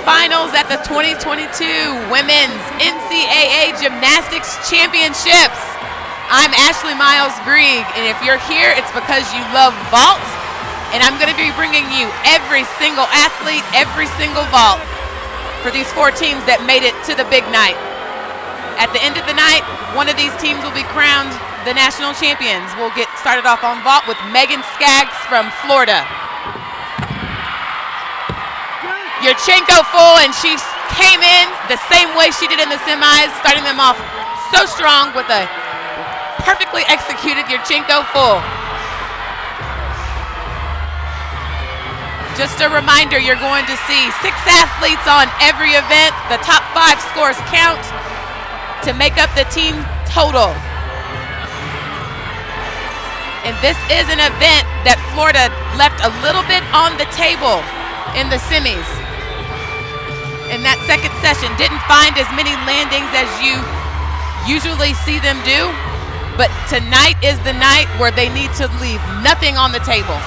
semifinals at the 2022 Women's NCAA Gymnastics Championships. I'm Ashley Miles Grieg, and if you're here, it's because you love vault, and I'm going to be bringing you every single athlete, every single vault for these 4 teams that made it to the big night. At the end of the night, one of these teams will be crowned the national champions. We'll get started off on vault with Megan Skaggs from Florida. Yurchenko full, and she came in the same way she did in the semis, starting them off so strong with a perfectly executed Yurchenko full. Just a reminder, you're going to see 6 athletes on every event. The top 5 scores count to make up the team total. And this is an event that Florida left a little bit on the table in the semis. In that second session, didn't find as many landings as you usually see them do, but tonight is the night where they need to leave nothing on the table.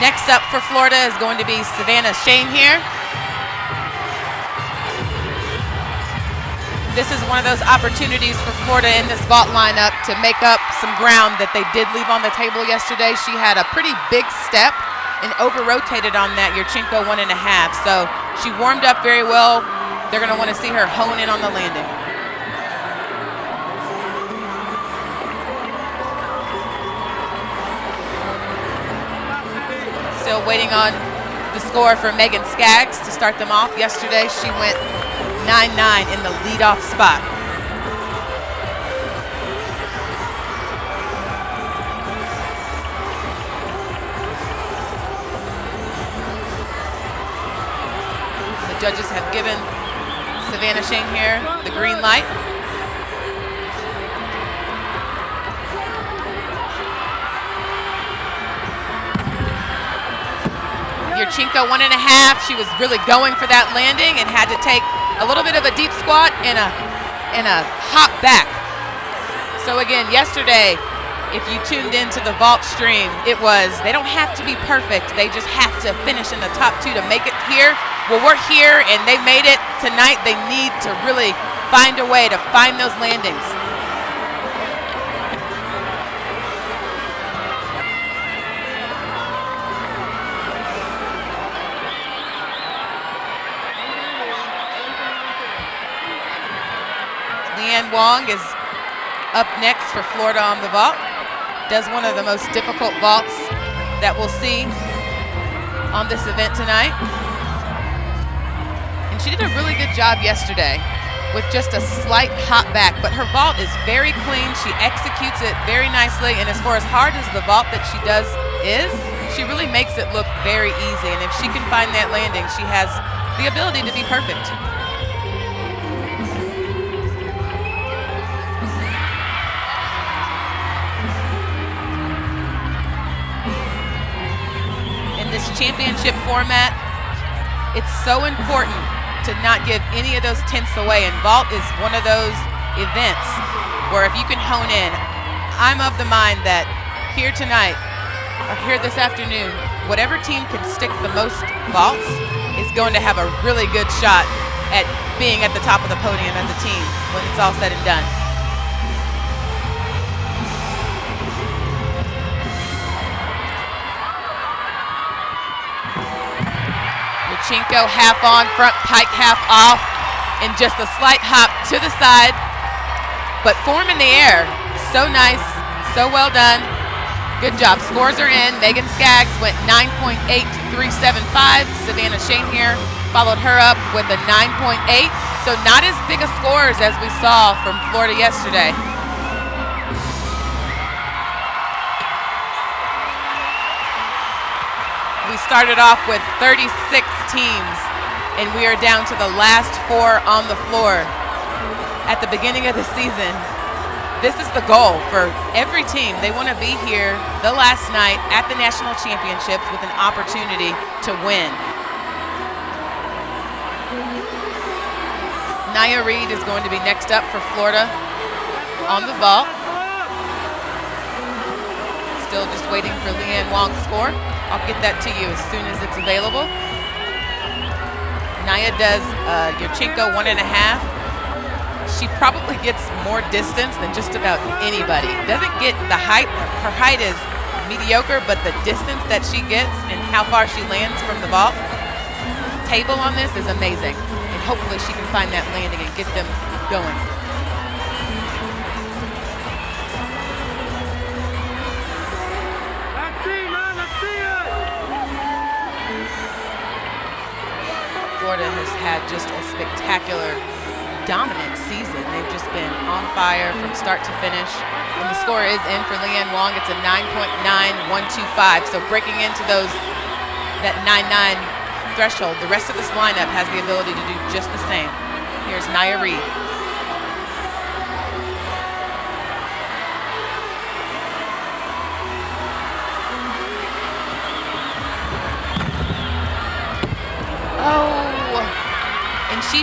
Next up for Florida is going to be Savannah Shane here. This is one of those opportunities for Florida in this vault lineup to make up some ground that they did leave on the table yesterday. She had a pretty big step and over-rotated on that Yurchenko 1.5. So she warmed up very well. They're going to want to see her hone in on the landing. Still waiting on the score for Megan Skaggs to start them off. Yesterday she went 9-9 in the leadoff spot. The judges have given Savannah Shane here the green light. Yurchenko 1.5. She was really going for that landing and had to take a little bit of a deep squat and a hop back. So again, yesterday, if you tuned into the vault stream, it was they don't have to be perfect. They just have to finish in the top 2 to make it here. Well, we're here and they made it. Tonight they need to really find a way to find those landings. Wong is up next for Florida on the vault. Does one of the most difficult vaults that we'll see on this event tonight. And she did a really good job yesterday with just a slight hop back, but her vault is very clean. She executes it very nicely, and as far as hard as the vault that she does is, she really makes it look very easy. And if she can find that landing, she has the ability to be perfect. This championship format, it's so important to not give any of those tenths away, and vault is one of those events where if you can hone in, I'm of the mind that here tonight or here this afternoon, whatever team can stick the most vaults is going to have a really good shot at being at the top of the podium as a team when it's all said and done. Yurchenko half on, front pike half off, and just a slight hop to the side, but form in the air. So nice, so well done. Good job. Scores are in. Megan Skaggs went 9.8375. Savannah Shane here followed her up with a 9.8. So not as big a scores as we saw from Florida yesterday. We started off with 36 teams, and we are down to the last 4 on the floor. At the beginning of the season, this is the goal for every team. They want to be here the last night at the national championships with an opportunity to win. Nia Reed is going to be next up for Florida on the vault. Still just waiting for Leanne Wong's score. I'll get that to you as soon as it's available. Nia does Yurchenko 1.5. She probably gets more distance than just about anybody. Doesn't get the height. Her height is mediocre, but the distance that she gets and how far she lands from the vault table on this is amazing. And hopefully she can find that landing and get them going. Florida has had just a spectacular, dominant season. They've just been on fire from start to finish. And the score is in for Leanne Wong. It's a 9.9125. So breaking into that 9.9 threshold, the rest of this lineup has the ability to do just the same. Here's Nia Reed. Oh, and she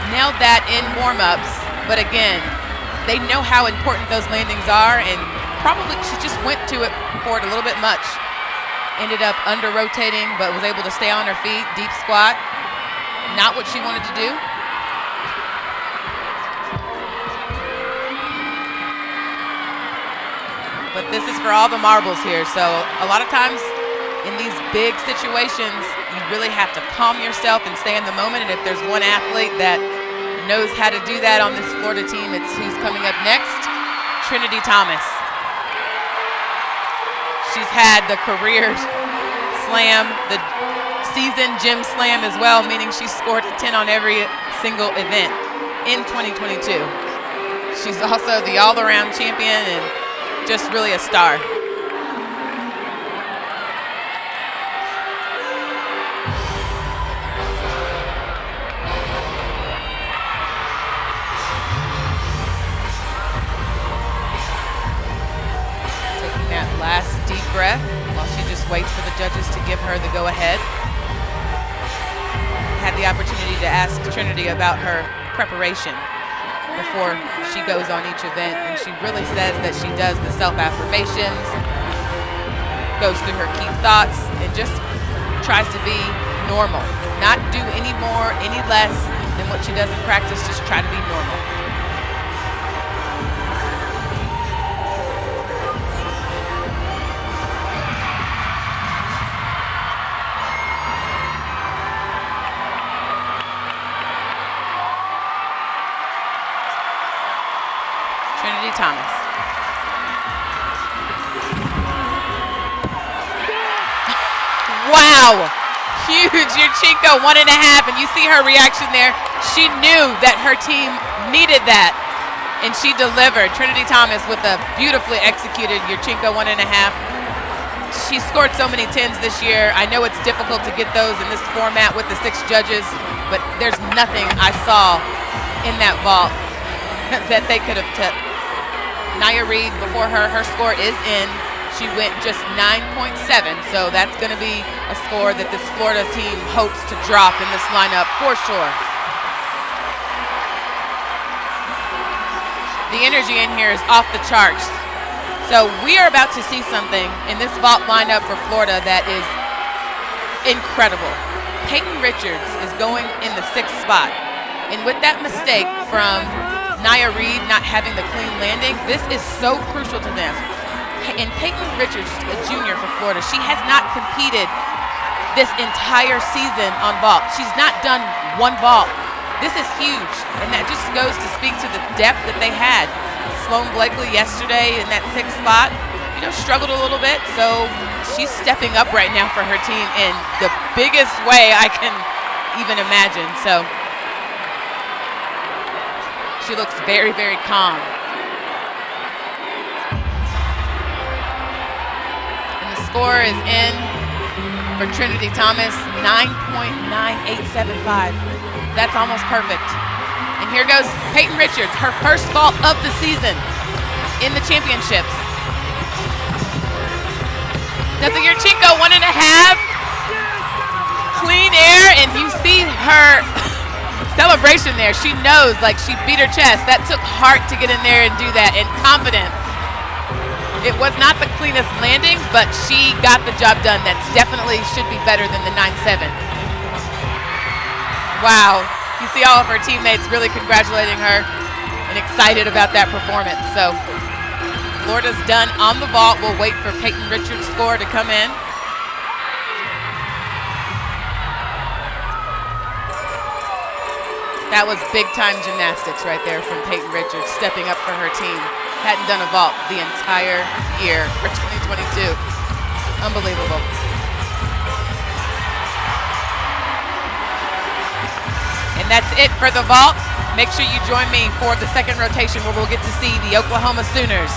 nailed that in warm-ups, but again, they know how important those landings are, and probably she just went to it for it a little bit much. Ended up under-rotating, but was able to stay on her feet, deep squat. Not what she wanted to do. But this is for all the marbles here, so a lot of times in these big situations, you really have to calm yourself and stay in the moment. And if there's one athlete that knows how to do that on this Florida team, it's who's coming up next, Trinity Thomas. She's had the career slam, the season gym slam as well, meaning she scored a 10 on every single event in 2022. She's also the all-around champion and just really a star. Last deep breath while she just waits for the judges to give her the go-ahead. Had the opportunity to ask Trinity about her preparation before she goes on each event, and she really says that she does the self-affirmations, goes through her key thoughts, and just tries to be normal. Not do any more, any less than what she does in practice, just try to be normal. Thomas. Wow, huge Yurchenko 1.5, and you see her reaction there. She knew that her team needed that, and she delivered. Trinity Thomas with a beautifully executed Yurchenko 1.5. She scored so many 10s this year. I know it's difficult to get those in this format with the 6 judges, but there's nothing I saw in that vault that they could have tipped. Nia Reed before her score is in. She went just 9.7, so that's going to be a score that this Florida team hopes to drop in this lineup for sure. The energy in here is off the charts. So we are about to see something in this vault lineup for Florida that is incredible. Peyton Richards is going in the 6th spot, and with that mistake from Nia Reed not having the clean landing, this is so crucial to them. And Peyton Richards, a junior for Florida, she has not competed this entire season on vault. She's not done one vault. This is huge, and that just goes to speak to the depth that they had. Sloan Blakely yesterday in that 6th spot, struggled a little bit, so she's stepping up right now for her team in the biggest way I can even imagine. So she looks very, very calm. And the score is in for Trinity Thomas, 9.9875. That's almost perfect. And here goes Peyton Richards, her first vault of the season in the championships. That's a Yurchenko 1.5. Clean air, and you see her celebration there. She knows, like, she beat her chest. That took heart to get in there and do that, and confidence. It was not the cleanest landing, but she got the job done. That's definitely should be better than the 9.7. Wow. You see all of her teammates really congratulating her and excited about that performance. So Florida's done on the vault. We'll wait for Peyton Richards' score to come in. That was big-time gymnastics right there from Peyton Richards, stepping up for her team. Hadn't done a vault the entire year for 2022. Unbelievable. And that's it for the vault. Make sure you join me for the second rotation where we'll get to see the Oklahoma Sooners.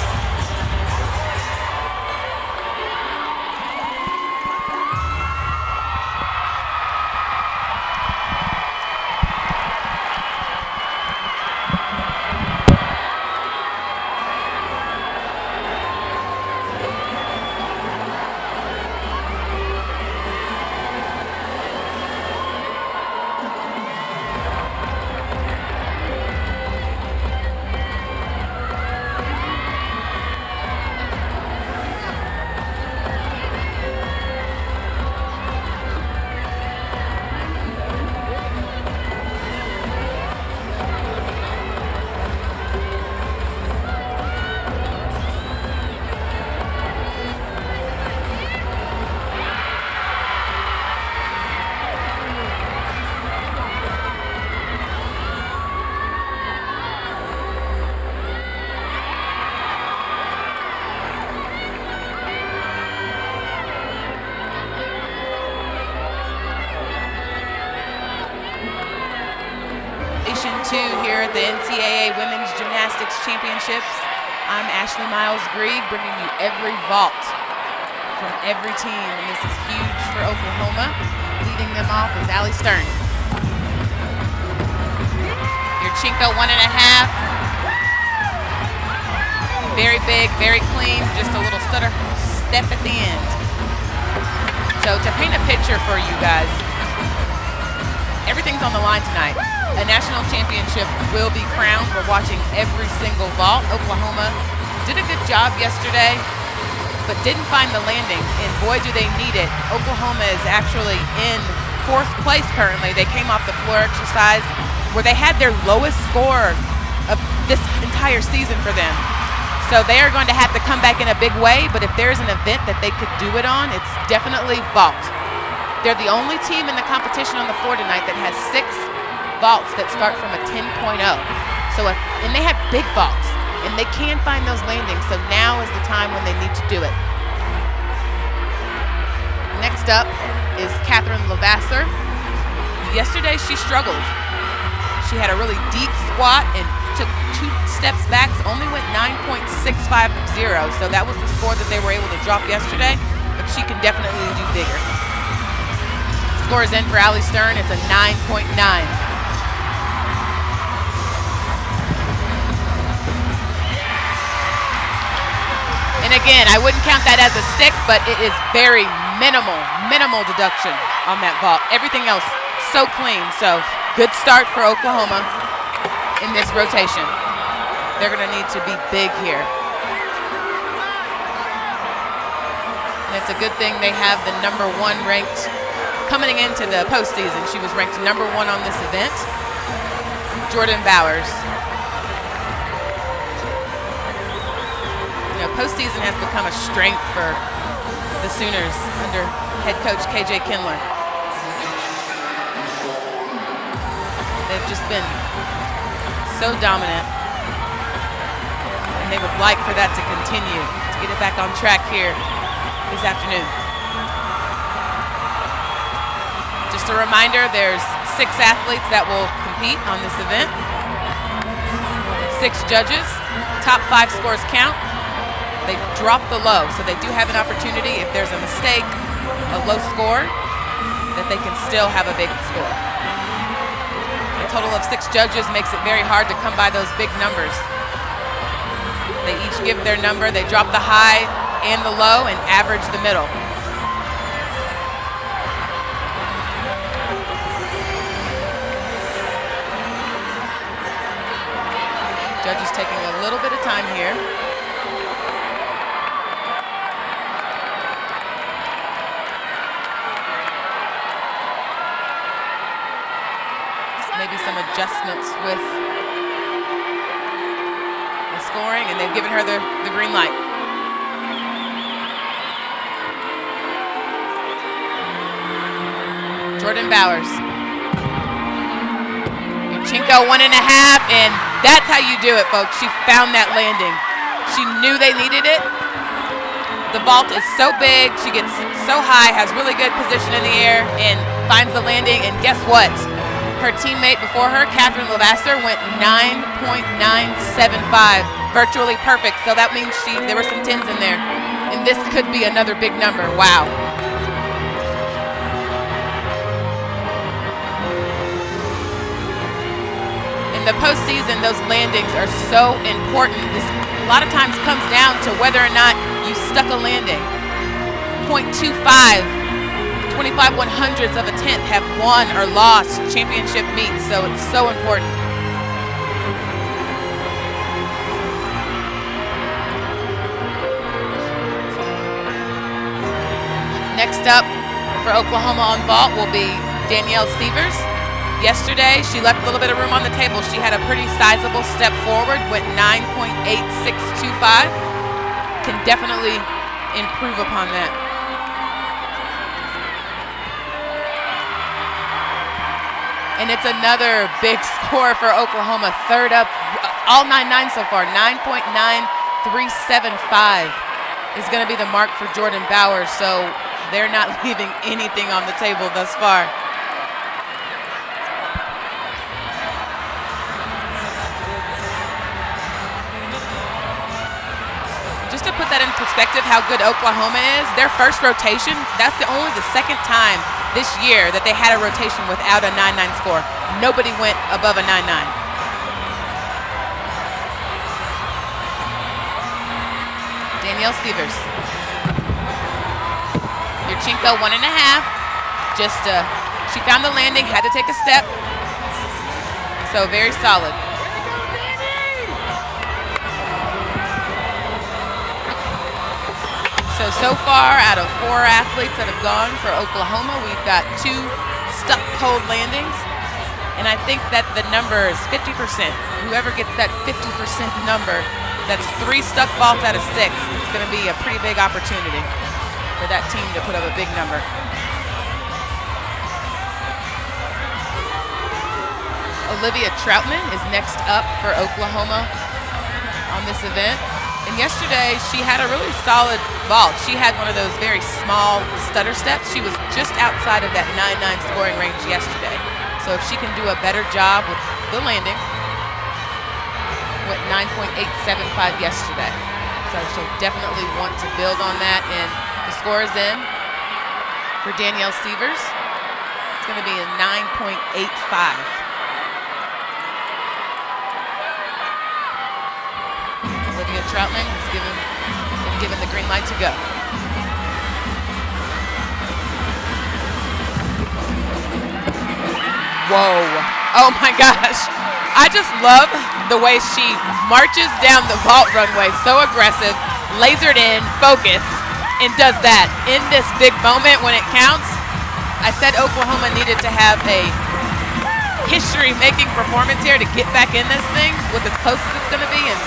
Here at the NCAA Women's Gymnastics Championships. I'm Ashley Miles Grieg, bringing you every vault from every team, and this is huge for Oklahoma. Leading them off is Allie Stern. Your Chinko 1.5. Very big, very clean, just a little stutter step at the end. So to paint a picture for you guys, everything's on the line tonight. A national championship will be crowned. We're watching every single vault. Oklahoma did a good job yesterday, but didn't find the landings, and boy, do they need it. Oklahoma is actually in 4th place currently. They came off the floor exercise where they had their lowest score of this entire season for them. So they are going to have to come back in a big way, but if there's an event that they could do it on, it's definitely vault. They're the only team in the competition on the floor tonight that has 6 vaults that start from a 10.0. And they have big vaults, and they can find those landings, so now is the time when they need to do it. Next up is Catherine Lavasser. Yesterday she struggled. She had a really deep squat and took 2 steps back, only went 9.650, so that was the score that they were able to drop yesterday, but she can definitely do bigger. Score is in for Allie Stern. It's a 9.9. And again, I wouldn't count that as a stick, but it is very minimal deduction on that vault. Everything else so clean. So good start for Oklahoma in this rotation. They're going to need to be big here. And it's a good thing they have the #1 ranked coming into the postseason. She was ranked #1 on this event, Jordan Bowers. Postseason has become a strength for the Sooners under head coach KJ Kindler. They've just been so dominant, and they would like for that to continue, to get it back on track here this afternoon. Just a reminder, there's 6 athletes that will compete on this event. 6 judges, top 5 scores count. They drop the low, so they do have an opportunity if there's a mistake, a low score, that they can still have a big score. A total of 6 judges makes it very hard to come by those big numbers. They each give their number, they drop the high and the low and average the middle. Judges taking a little bit of time here. Maybe some adjustments with the scoring, and they've given her the green light. Jordan Bowers. Yurchenko 1.5, and that's how you do it, folks. She found that landing. She knew they needed it. The vault is so big, she gets so high, has really good position in the air, and finds the landing, and guess what? Her teammate before her, Catherine Lavasser, went 9.975, virtually perfect. So that means there were some 10s in there. And this could be another big number. Wow. In the postseason, those landings are so important. This a lot of times comes down to whether or not you stuck a landing. 0.25. 25/100ths of a tenth have won or lost championship meets, so it's so important. Next up for Oklahoma on vault will be Danielle Sievers. Yesterday, she left a little bit of room on the table. She had a pretty sizable step forward, went 9.8625. Can definitely improve upon that. And it's another big score for Oklahoma. Third up, all 9.9 so far. 9.9375 is going to be the mark for Jordan Bowers. So they're not leaving anything on the table thus far. Just to put that in perspective, how good Oklahoma is, their first rotation, that's only the second time this year that they had a rotation without a 9.9 score. Nobody went above a 9.9. Danielle Sievers. Yurchenko 1.5. She found the landing, had to take a step. So very solid. So far, out of 4 athletes that have gone for Oklahoma, we've got 2 stuck cold landings. And I think that the number is 50%. Whoever gets that 50% number, that's 3 stuck vaults out of 6. It's going to be a pretty big opportunity for that team to put up a big number. Olivia Troutman is next up for Oklahoma on this event. And yesterday, she had a really solid vault. She had one of those very small stutter steps. She was just outside of that 9.9 scoring range yesterday. So if she can do a better job with the landing, went 9.875 yesterday. So she'll definitely want to build on that. And the score is in for Danielle Sievers. It's going to be a 9.85. Olivia Troutman has been given the green light to go. Whoa. Oh my gosh. I just love the way she marches down the vault runway, so aggressive, lasered in, focused, and does that in this big moment when it counts. I said Oklahoma needed to have a history-making performance here to get back in this thing with as close as it's going to be, and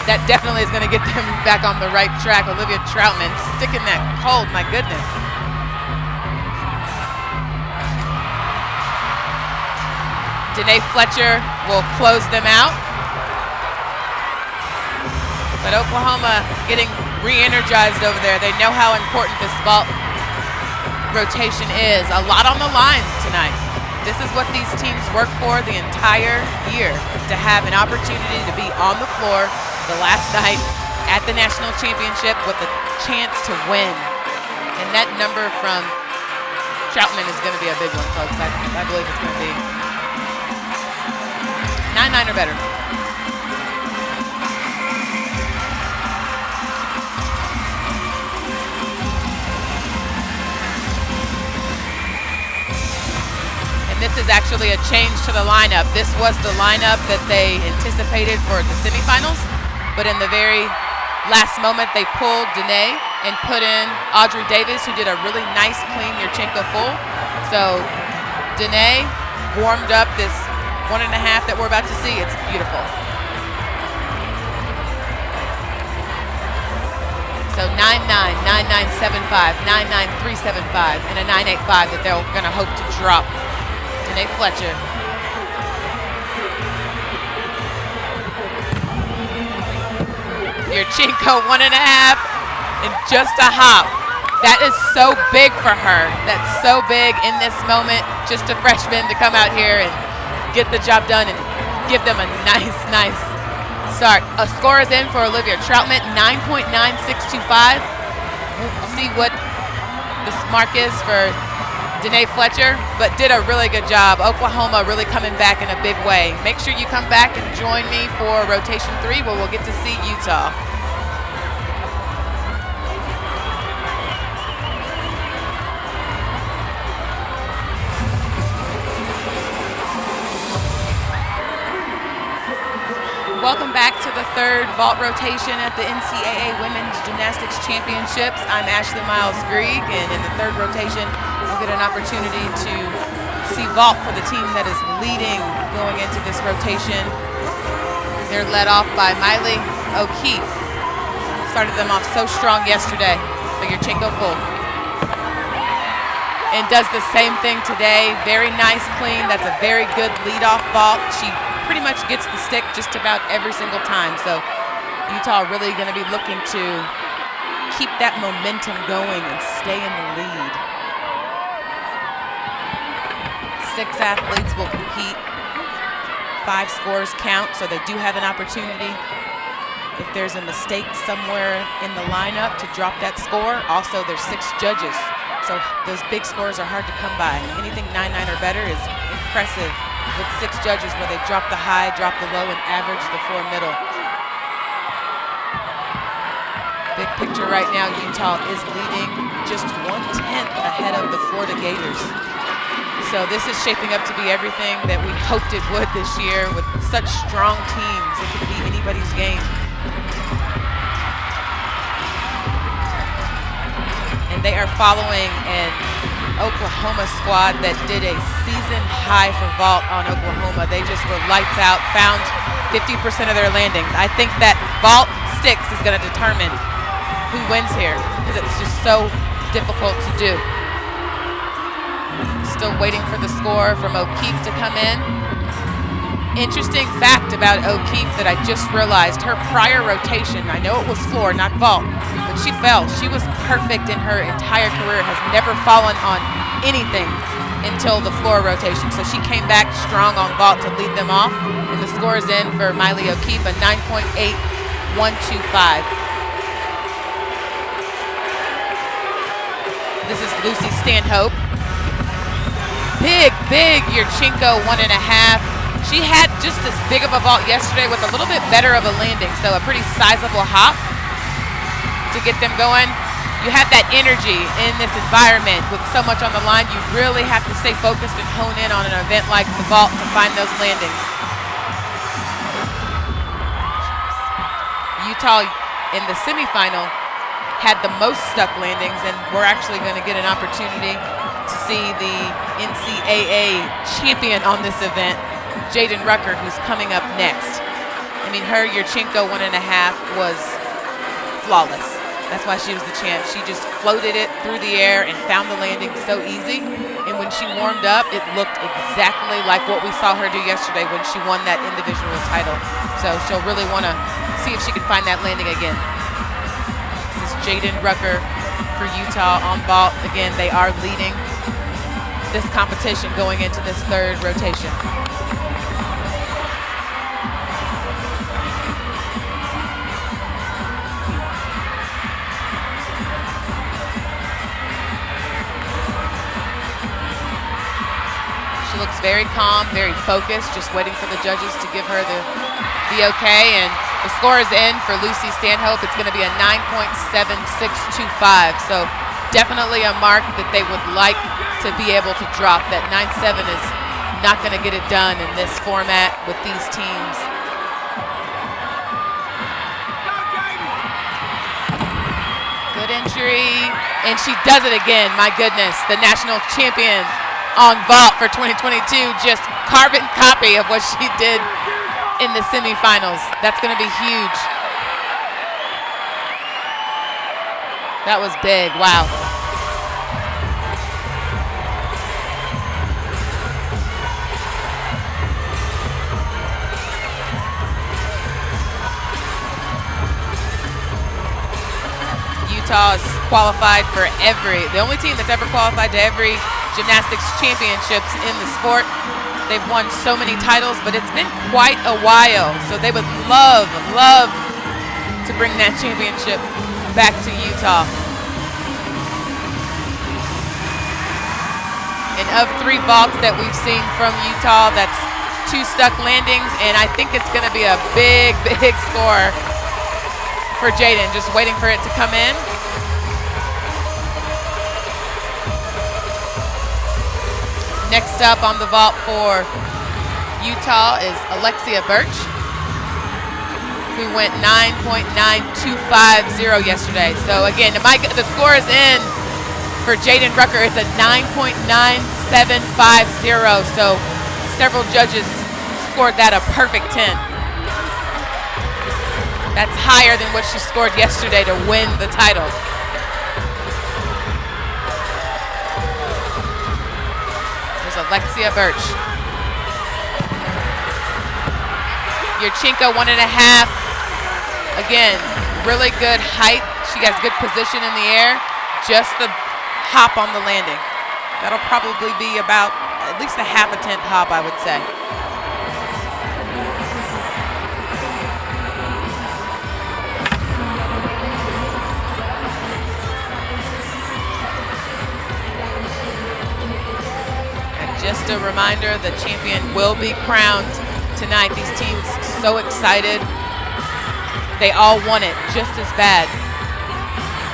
that definitely is going to get them back on the right track. Olivia Troutman sticking that cold, my goodness. Danae Fletcher will close them out. But Oklahoma getting re-energized over there. They know how important this vault rotation is. A lot on the line tonight. This is what these teams work for the entire year, to have an opportunity to be on the floor the last night at the national championship with a chance to win. And that number from Troutman is going to be a big one, folks. I believe it's going to be 9.9 or better. And this is is actually a change to the lineup. This was the lineup that they anticipated for the semifinals, but in the very last moment, they pulled Danae and put in Audrey Davis, who did a really nice, clean Yurchenko full. So Danae warmed up this 1.5 that we're about to see. It's beautiful. So 9-9, 9-9-7-5, 9-9-3-7-5, and a 9-8-5 that they're going to hope to drop. Danae Fletcher. Yurchenko 1.5 and just a hop. That is so big for her. That's so big in this moment. Just a freshman to come out here and get the job done and give them a nice start. A score is in for Olivia Troutman, 9.9625. We'll see what this mark is for Danae Fletcher, but did a really good job. Oklahoma really coming back in a big way. Make sure you come back and join me for rotation 3 where we'll get to see Utah. Welcome back to the third vault rotation at the NCAA Women's Gymnastics Championships. I'm Ashley Miles-Grieg, and in the third rotation, we'll get an opportunity to see vault for the team that is leading going into this rotation. They're led off by Miley O'Keefe. Started them off so strong yesterday. The Yurchenko full. And does the same thing today. Very nice, clean. That's a very good leadoff vault. She pretty much gets the stick just about every single time. So Utah really going to be looking to keep that momentum going and stay in the lead. 6 athletes will compete. 5 scores count, so they do have an opportunity if there's a mistake somewhere in the lineup to drop that score. Also, there's 6 judges, so those big scores are hard to come by. Anything 9-9 or better is impressive with 6 judges where they drop the high, drop the low, and average the 4 middle. Big picture right now, Utah is leading just 1/10 ahead of the Florida Gators. So this is shaping up to be everything that we hoped it would this year with such strong teams. It could be anybody's game. And they are following an Oklahoma squad that did a season high for vault on Oklahoma. They just were lights out, found 50% of their landings. I think that vault sticks is going to determine who wins here because it's just so difficult to do. Still waiting for the score from O'Keefe to come in. Interesting fact about O'Keefe that I just realized, her prior rotation, I know it was floor, not vault, but she fell. She was perfect in her entire career, has never fallen on anything until the floor rotation. So she came back strong on vault to lead them off. And the score is in for Miley O'Keefe, a 9.8125. This is Lucy Stanhope. Big Yurchenko 1.5. She had just as big of a vault yesterday with a little bit better of a landing, so a pretty sizable hop to get them going. You have that energy in this environment with so much on the line. You really have to stay focused and hone in on an event like the vault to find those landings. Utah in the semifinal had the most stuck landings, and we're actually going to get an opportunity to see the NCAA champion on this event, Jaden Rucker, who's coming up next. I mean, her Yurchenko 1.5 was flawless. That's why she was the champ. She just floated it through the air and found the landing so easy. And when she warmed up, it looked exactly like what we saw her do yesterday when she won that individual title. So she'll really want to see if she can find that landing again. This is Jaden Rucker for Utah on vault. Again, they are leading this competition going into this third rotation. She looks very calm, very focused, just waiting for the judges to give her the okay. And the score is in for Lucy Stanhope. It's going to be a 9.7625. So definitely a mark that they would like to be able to drop. That 9.7 is not going to get it done in this format with these teams. Good entry, and she does it again. My goodness, the national champion on vault for 2022, just carbon copy of what she did in the semifinals. That's going to be huge. That was big, wow. Utah is qualified for the only team that's ever qualified to every gymnastics championships in the sport. They've won so many titles, but it's been quite a while. So they would love to bring that championship back to Utah. And of 3 vaults that we've seen from Utah, that's 2 stuck landings, and I think it's gonna be a big score for Jaden, just waiting for it to come in. Next up on the vault for Utah is Alexia Birch, who went 9.9250 yesterday. So again, the score is in for Jaden Rucker. It's a 9.9750. So several judges scored that a perfect 10. That's higher than what she scored yesterday to win the title. There's Alexia Birch. Yurchenko 1.5. Again, really good height. She has good position in the air. Just the hop on the landing. That'll probably be about at least a half a tenth hop, I would say. Just a reminder, the champion will be crowned tonight. These teams so excited. They all want it just as bad.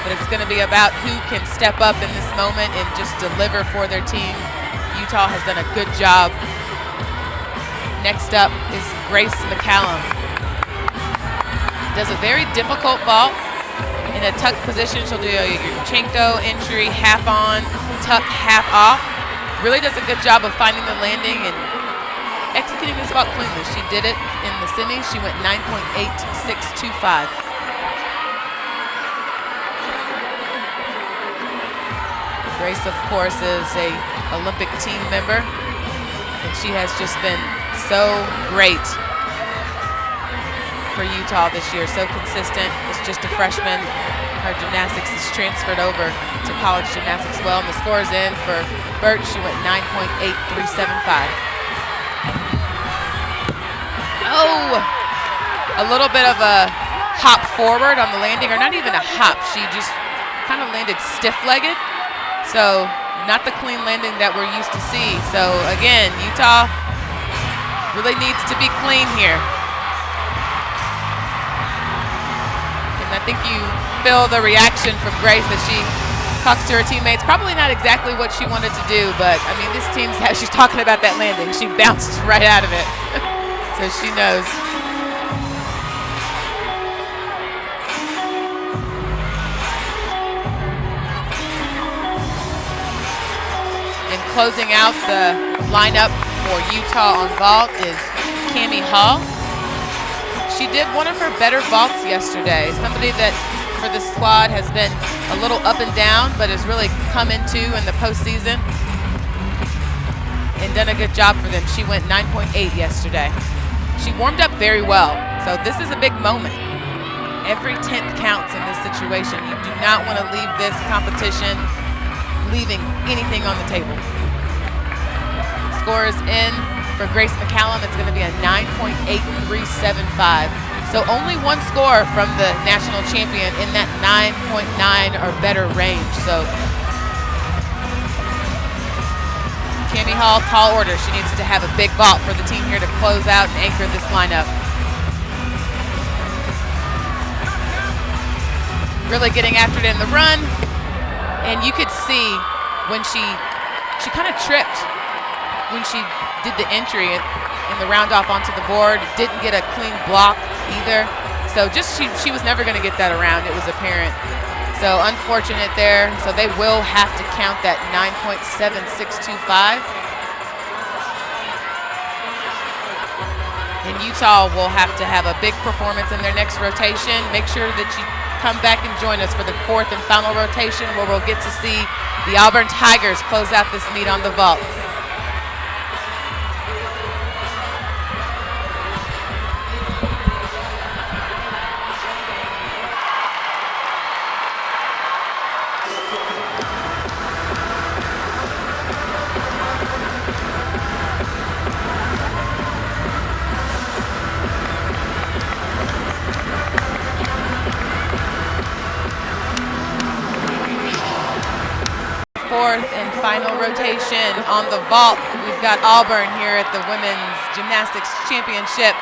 But it's going to be about who can step up in this moment and just deliver for their team. Utah has done a good job. Next up is Grace McCallum. Does a very difficult vault. In a tuck position, she'll do a Yurchenko entry, half on, tuck, half off. Really does a good job of finding the landing and executing this vault cleanly. She did it in the semis. She went 9.8625. Grace, of course, is a Olympic team member, and she has just been so great for Utah this year. So consistent. It's just a freshman. Her gymnastics is transferred over to college gymnastics well, and the score is in for Birch. She went 9.8375. Oh, a little bit of a hop forward on the landing, or not even a hop. She just kind of landed stiff-legged. So not the clean landing that we're used to see. So again, Utah really needs to be clean here. I think you feel the reaction from Grace as she talks to her teammates. Probably not exactly what she wanted to do, but I mean, this team's she's talking about that landing. She bounced right out of it, so she knows. And closing out the lineup for Utah on vault is Cammie Hall. She did one of her better vaults yesterday. Somebody that for the squad has been a little up and down, but has really come into in the postseason and done a good job for them. She went 9.8 yesterday. She warmed up very well. So this is a big moment. Every tenth counts in this situation. You do not want to leave this competition leaving anything on the table. Score is in. For Grace McCallum, it's going to be a 9.8375. So only one score from the national champion in that 9.9 or better range. So Cammie Hall, tall order. She needs to have a big vault for the team here to close out and anchor this lineup. Really getting after it in the run. And you could see when she kind of tripped when she did the entry in the round off onto the board. Didn't get a clean block either. So just she was never going to get that around. It was apparent. So unfortunate there. So they will have to count that 9.7625. And Utah will have to have a big performance in their next rotation. Make sure that you come back and join us for the 4th and final rotation, where we'll get to see the Auburn Tigers close out this meet on the vault. Fourth and final rotation on the vault. We've got Auburn here at the Women's Gymnastics Championship.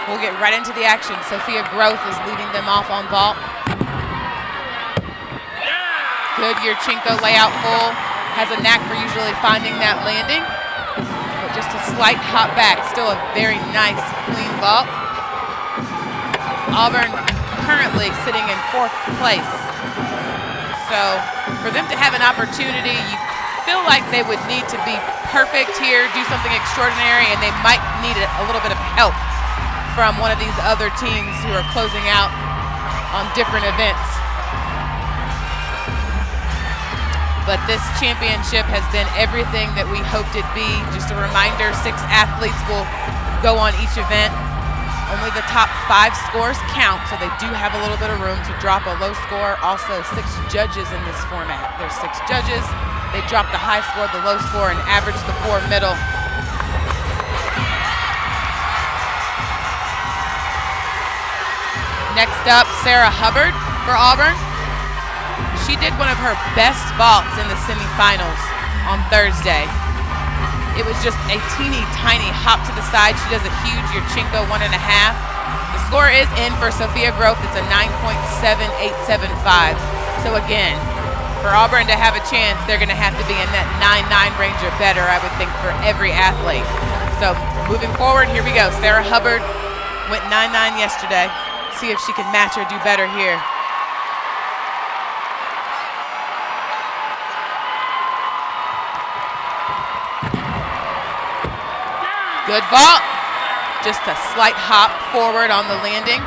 We'll get right into the action. Sophia Groth is leading them off on vault. Good Yurchenko layout full. Has a knack for usually finding that landing. But just a slight hop back. Still a very nice, clean vault. Auburn currently sitting in 4th place. So for them to have an opportunity, you feel like they would need to be perfect here, do something extraordinary, and they might need a little bit of help from one of these other teams who are closing out on different events. But this championship has been everything that we hoped it'd be. Just a reminder, 6 athletes will go on each event. Only the top 5 scores count, so they do have a little bit of room to drop a low score. Also, 6 judges in this format. There's 6 judges. They drop the high score, the low score, and average the 4 middle. Next up, Sarah Hubbard for Auburn. She did one of her best vaults in the semifinals on Thursday. It was just a teeny tiny hop to the side. She does a huge Yurchenko 1.5. The score is in for Sophia Groth. It's a 9.7875. So again, for Auburn to have a chance, they're going to have to be in that 9.9 range or better, I would think, for every athlete. So moving forward, here we go. Sarah Hubbard went 9.9 yesterday. See if she can match or do better here. Good vault. Just a slight hop forward on the landing.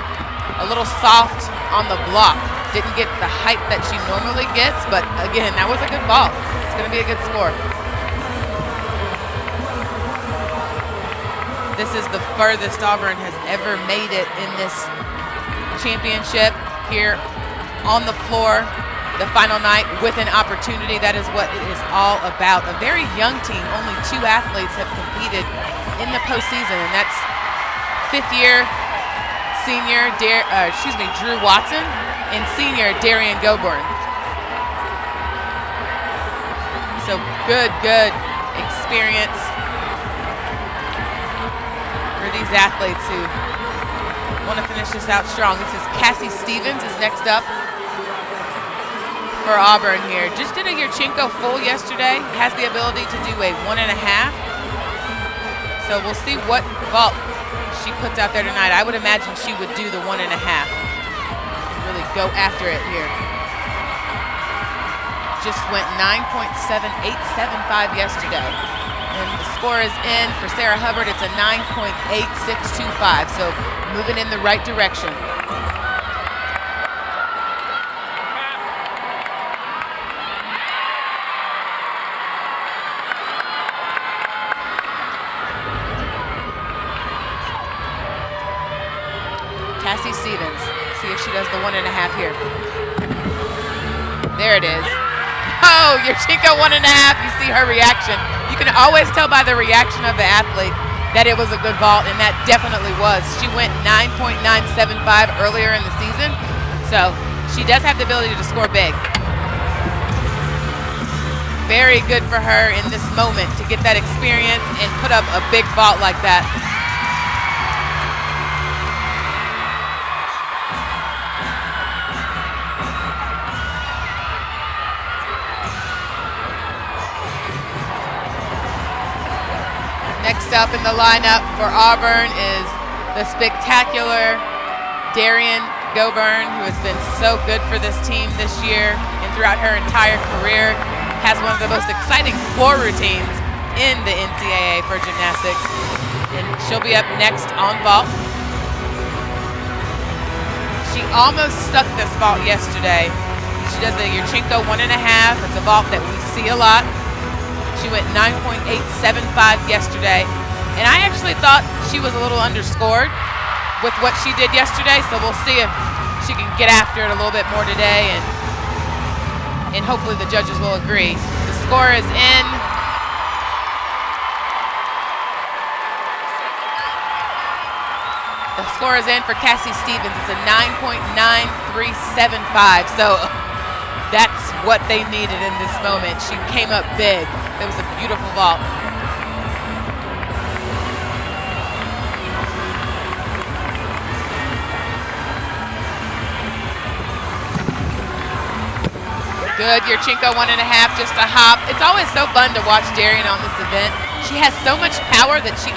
A little soft on the block. Didn't get the height that she normally gets, but again, that was a good vault. It's going to be a good score. This is the furthest Auburn has ever made it in this championship here on the floor. The final night with an opportunity. That is what it is all about. A very young team. Only 2 athletes have competed in the postseason, and that's 5th-year senior Drew Watson and senior Darian Goburn. So good experience for these athletes who want to finish this out strong. This is Cassie Stevens is next up for Auburn here. Just did a Yurchenko full yesterday. Has the ability to do a 1.5. So we'll see what vault she puts out there tonight. I would imagine she would do the 1.5. Really go after it here. Just went 9.7875 yesterday. And the score is in for Sarah Hubbard. It's a 9.8625. So moving in the right direction. Cassie Stevens, see if she does the 1.5 here. There it is. Oh, Yurchenko 1.5, you see her reaction. You can always tell by the reaction of the athlete that it was a good vault, and that definitely was. She went 9.975 earlier in the season, so she does have the ability to score big. Very good for her in this moment to get that experience and put up a big vault like that. Next up in the lineup for Auburn is the spectacular Darian Goburn, who has been so good for this team this year and throughout her entire career. Has one of the most exciting floor routines in the NCAA for gymnastics. And she'll be up next on vault. She almost stuck this vault yesterday. She does the Yurchenko 1.5. It's a vault that we see a lot. She went 9.875 yesterday. And I actually thought she was a little underscored with what she did yesterday, so we'll see if she can get after it a little bit more today, and hopefully the judges will agree. The score is in. The score is in for Cassie Stevens. It's a 9.9375. So that's what they needed in this moment. She came up big. It was a beautiful vault. Good, Yurchenko 1.5, just a hop. It's always so fun to watch Darian on this event. She has so much power that she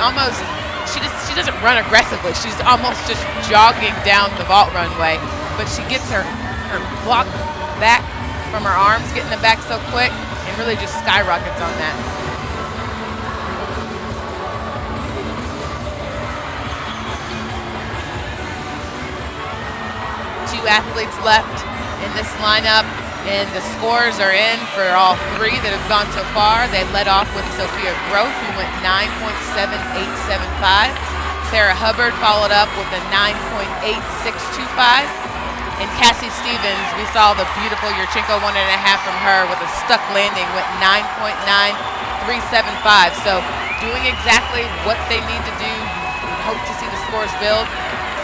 doesn't run aggressively. She's almost just jogging down the vault runway, but she gets her block back from her arms, getting them back so quick, and really just skyrockets on that. Two athletes left in this lineup. And the scores are in for all three that have gone so far. They led off with Sophia Groth, who went 9.7875. Sarah Hubbard followed up with a 9.8625. And Cassie Stevens, we saw the beautiful Yurchenko 1.5 from her with a stuck landing, went 9.9375. So doing exactly what they need to do. We hope to see the scores build.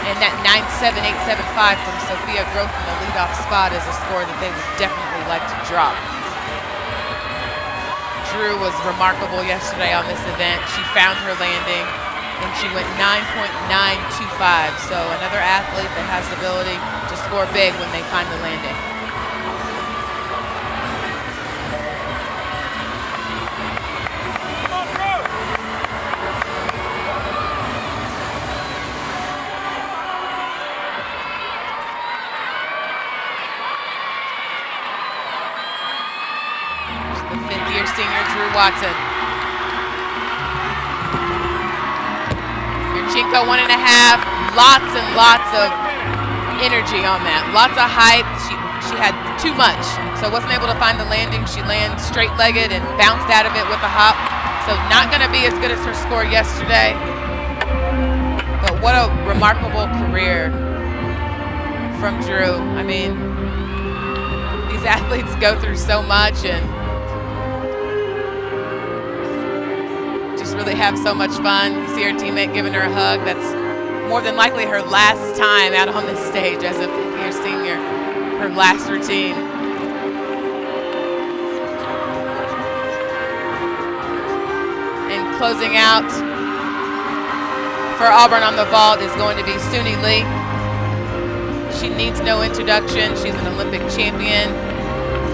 And that 9.7875 from Sophia Groth in the leadoff spot is a score that they would definitely like to drop. Drew was remarkable yesterday on this event. She found her landing and she went 9.925. So another athlete that has the ability to score big when they find the landing. Senior Drew Watson. Yurchenko 1.5, lots and lots of energy on that, lots of hype. She had too much, so wasn't able to find the landing. She landed straight-legged and bounced out of it with a hop. So not going to be as good as her score yesterday, but what a remarkable career from Drew. I mean, these athletes go through so much and really have so much fun. You see her teammate giving her a hug. That's more than likely her last time out on this stage as a fifth-year senior, her last routine. And closing out for Auburn on the vault is going to be Suni Lee. She needs no introduction. She's an Olympic champion.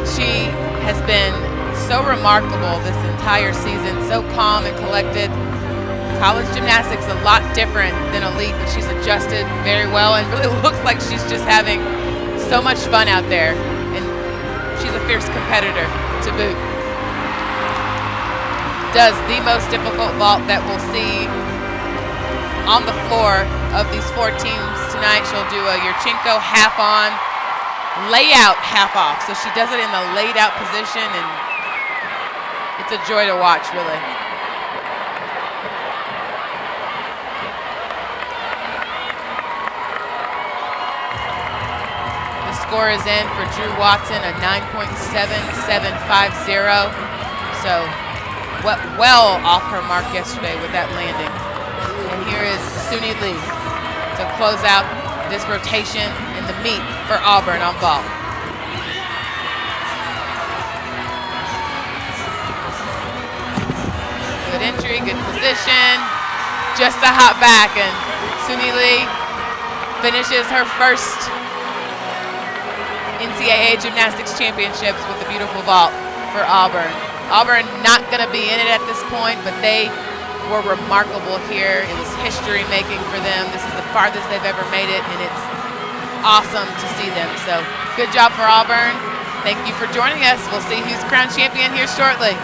She has been so remarkable this entire season, so calm and collected. College gymnastics a lot different than elite, but she's adjusted very well and really looks like she's just having so much fun out there. And she's a fierce competitor to boot. Does the most difficult vault that we'll see on the floor of these four teams tonight. She'll do a Yurchenko half on, layout half off. So she does it in the laid out position, and it's a joy to watch, really. The score is in for Drew Watson, a 9.7750. So well off her mark yesterday with that landing. And here is Suni Lee to close out this rotation in the meet for Auburn on vault. Good entry, good position. Just a hop back, and Suni Lee finishes her first NCAA Gymnastics Championships with a beautiful vault for Auburn. Auburn not going to be in it at this point, but they were remarkable here. It was history making for them. This is the farthest they've ever made it, and it's awesome to see them. So good job for Auburn. Thank you for joining us. We'll see who's crowned champion here shortly.